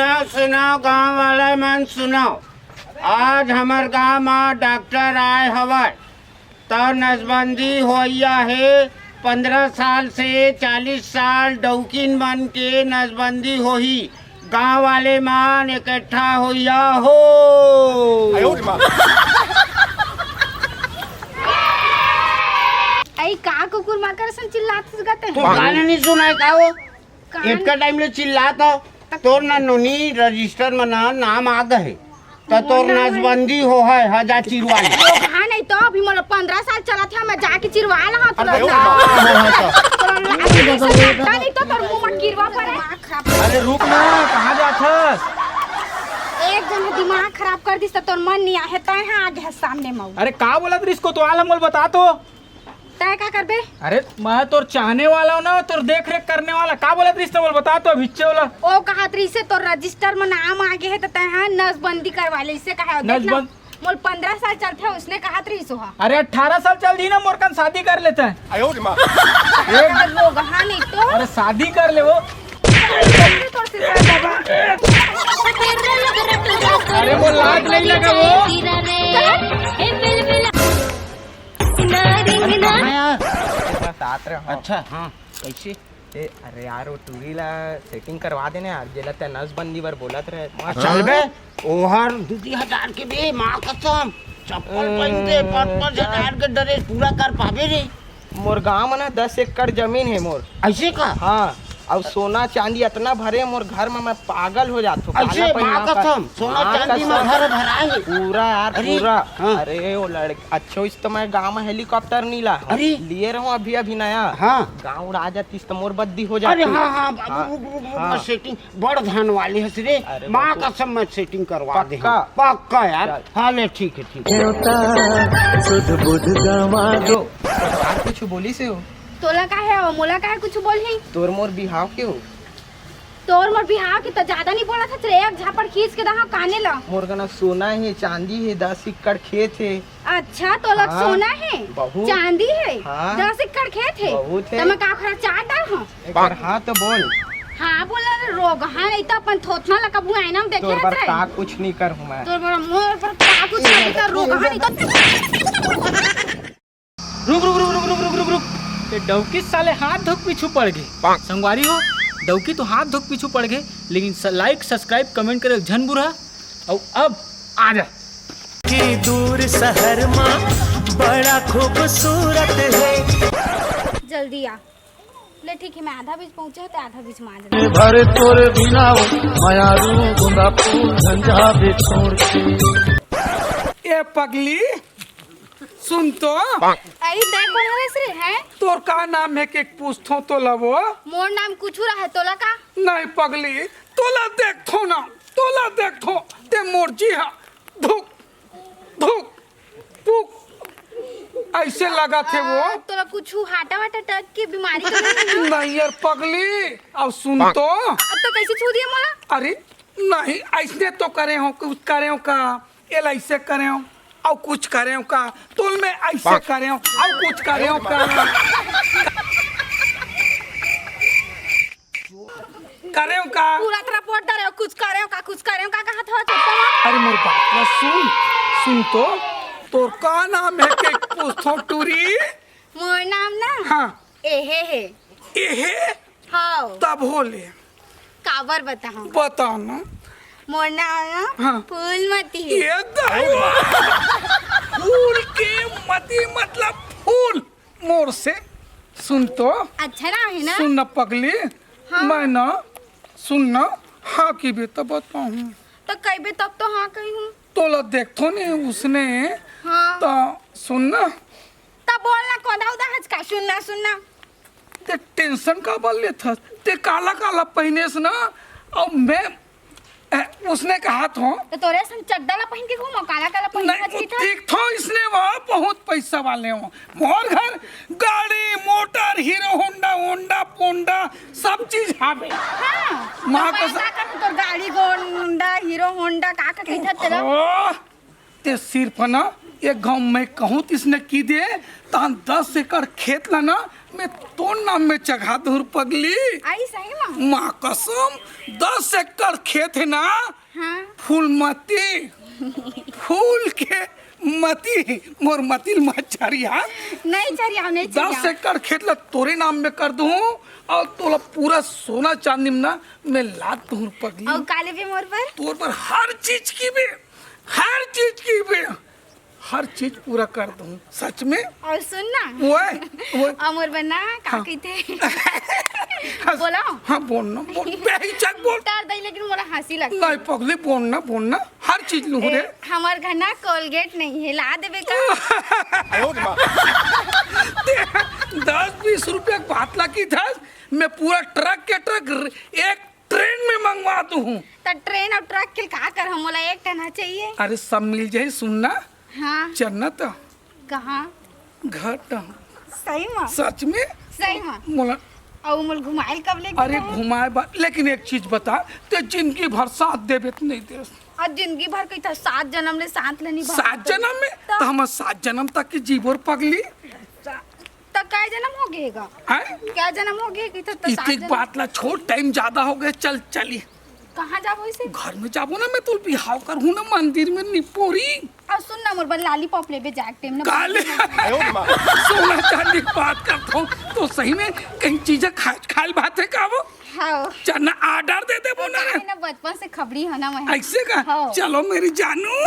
सुनाओ सुनाओ गांव वाला मन सुनाओ। आज हमार गांव में डॉक्टर आए हवा तो नसबंदी होइया है। 15 साल से 40 साल डौकिन मन के नसबंदी होही। गांव वाले मान इकट्ठा होइया हो। आई का कुकुर माकर सन चिल्लात गते तो गाना नहीं सुनाए का वो एक का टाइम ले चिल्लाता तोर ना नोनी रजिस्टर में नाम आ गए तो तोर नसबंदी हो है हजा चिरवाली। हां नहीं तो अभी मोला 15 साल चला था मैं जाके चिरवा ला तो नहीं तो तोर मुंह में गिरवा पड़े। अरे रुक ना, कहाँ जाथस? एक जन दिमाग खराब कर दिस तो तोर मन नहीं आहे तय हां आगे है सामने मऊ। अरे का बोलत रिस को तो आलम बोल बता तो। तय का करबे? अरे मैं तोर चाहने वाला हूं ना, तोर देख रेख करने वाला। का बोलत रिस तो बोल बता तो भिच्चे वाला। ओ कहत रही से तोर रजिस्टर में नाम आगे है तो तय हां नसबंदी करवा ले। इससे कहा देखना मोल 15 साल चलते है उसने कहत रही सो। अरे 18 साल चल दी ना मोर कन शादी कर लेता है। एक लोग हां नहीं तो अरे शादी कर ले वो। अरे वो लाज नहीं लगा वो। अच्छा हाँ कैसे? अरे यार वो टूरी ला सेटिंग करवा देने यार, जेला ते नसबंदी बर बोलत रहे। चल बे ओहर 2,000 के बे माँ कसम चप्पल पहन दे 5,000 के ड्रेस पूरा कर पावे रे। मोर गाँव में ना 10 एकड़ जमीन है मोर। ऐसे का? हाँ अब सोना चांदी इतना भरे मोर घर में मैं पागल हो जाता हूँ। ऐसे माँ कसम सोना चांदी में घर भराए पूरा यार अरे, पूरा। हाँ। अरे वो लड़के अच्छा इस तो मैं गाँव में हेलीकॉप्टर नहीं ला अरे लिए रहूँ अभी अभी नया। हाँ गाँव उड़ा जाती तो मोर बद्दी हो जाती। अरे हाँ हाँ बाबू सेटिंग बड़ धन वाले हस रे। माँ कसम मैं सेटिंग करवा दे पक्का यार। हाँ ले ठीक है ठीक है। कुछ बोली से हो तोला का है और मोला का है कुछ बोल ही तोर मोर बिहाव के हो। तोर मोर बिहाव की तो ज्यादा नहीं बोला था रे। एक झापड़ खींच के दहा काने ला। मोर कना सोना है चांदी है 10 एकड़ खेत है। अच्छा तो लग हाँ, सोना है बहुत। चांदी है हाँ, 10 एकड़ खेत है बहुत है। तो मैं का खरा चाट डाल हूं। एक बार हाँ तो बोल। हाँ बोला रे रोग हाँ नहीं तो अपन थोथना लगा बुआ आईना में देखे तोर पर रे। का कुछ नहीं कर हूँ मैं। तोर पर मोर पर का कुछ नहीं कर रोग हाँ नहीं तो रुक रुक रुक रुक रुक रुक रुक रुक। ये डौकी साले हाथ धोक पीछू पड़ गए। संगवारी हो डौकी तो हाथ धोक पीछू पड़ गए, लेकिन लाइक सब्सक्राइब कमेंट करे झन बुरा। और अब आ जा की दूर शहर में बड़ा खूबसूरत है। जल्दी आ ले ठीक है। मैं आधा बीच पहुंचे तो आधा बीच में आ जा। भर तोर बिना मायारू गुंदा फूल झंझा बिछोड़ के। ए पगली सुन तो आई देख बना रे है तोर का नाम है के पूछथो तो लवो। मोर नाम कुछू रहा है तोला का नहीं पगली तोला देखथो ना तोला देखथो ते मोर जी हा धुक धुक पुक ऐसे लगा थे वो। तोला कुछू हाटा वाटा टच की बीमारी तो नहीं है? नहीं यार पगली अब सुन तो। अब तो कैसे छू दिया मोला? अरे नहीं ऐसे तो करे हो कुछ करे हो का एल ऐसे करे हो और कुछ करे हो का तुल में ऐसे करे हो और कुछ करे हो का करे हो का पूरा तरह पोट डरे हो कुछ करे हो का कुछ करे हो का कहा था चुप। अरे मोर बात ना सुन सुन तो तोर का नाम है के पूछो टूरी। मोर नाम ना हाँ एहे है एहे हाँ तब होले काबर बताऊं बता ना। मोर नाम ना हाँ। फूलमती है। ये फूल के मती मतलब फूल मोर से सुन तो। अच्छा ना है ना सुन न पगली। हाँ। मैं ना सुन न हाँ की भी तो बताऊँ तो कहीं भी तब तो हाँ कही हूँ तोला देखो नहीं उसने हाँ तो सुन न तब बोलना कोदा उदा हचका सुनना सुनना ते टेंशन का बल ले था ते काला काला पहने से ना और मैं उसने कहा था तो तोरे संग चड्डा पहन के घूमो काला काला पहन नहीं के था। ठीक था इसने वहाँ बहुत पैसा वाले हो मोर घर गाड़ी motor hero Honda Honda Ponda सब चीज हावे। हाँ माँ तो को पैसा कर तो गाड़ी होंडा हीरो होंडा का कहता तेरा ते सिर्फ ना एक गांव में कहूँ तो इसने की दे तान 10 एकड़ खेत ला ना मैं तो नाम में चढ़ा दूर पगली। आई सही माँ। माँ कसम 10 एकड़ खेत है ना। हाँ। फूलमती फूल के मती मोर मतिल मत चढ़िया। नहीं चढ़िया नहीं 10 एकड़ खेत ला तोरे नाम में कर दूँ और तोला पूरा सोना चांदी में ना मैं लाद दूँ पगली। और काले भी मोर पर तोर पर हर चीज की भी हर चीज पूरा कर दूँ सच में। और सुन ना वो अमर बना का कहते बोला। हाँ बोलना बोल बेहिचक बोल। तार दई लेकिन मोला हंसी लगता नहीं पगली बोलना हर चीज लू रे। हमार घर ना कोलगेट नहीं है ला देबे का। 10-20 रुपया बात लगी था मैं पूरा ट्रक के ट्रक एक ट्रेन में मंगवा दूँ। तो ट्रेन और ट्रक के का कर मोला एक टना चाहिए। अरे सब मिल जाए सुनना। हाँ जन्नत कहाँ घर सही माँ सच में सही माँ। मोला और मोल घुमाइल कब ले अरे घुमाए लेकिन एक चीज बता ते जिंदगी भर साथ देबे तो नहीं दे। और जिंदगी भर कही था 7 जन्म ले साथ लेनी 7 जन्म में तो हम 7 जन्म तक की जीवोर पगली। तो क्या जन्म हो गएगा क्या जन्म हो गया कि तो 7 इतनी जन्म। बात ला छोड़ टाइम ज्यादा हो गया चल चली कहाँ जाबो इसे। घर में जाबो ना मैं तुल बिहाव करूँ ना मंदिर में निपोरी। और सुन ना मोर बन लॉलीपॉप लेबे जाके टाइम ना काले सोना चांदी की बात करता हूँ तो सही में कहीं चीजें खाल बात है का वो। हाँ चलना आर्डर दे दे बोला ना बचपन से खबरी है ना मैं ऐसे का हाँ। चलो मेरी जानू।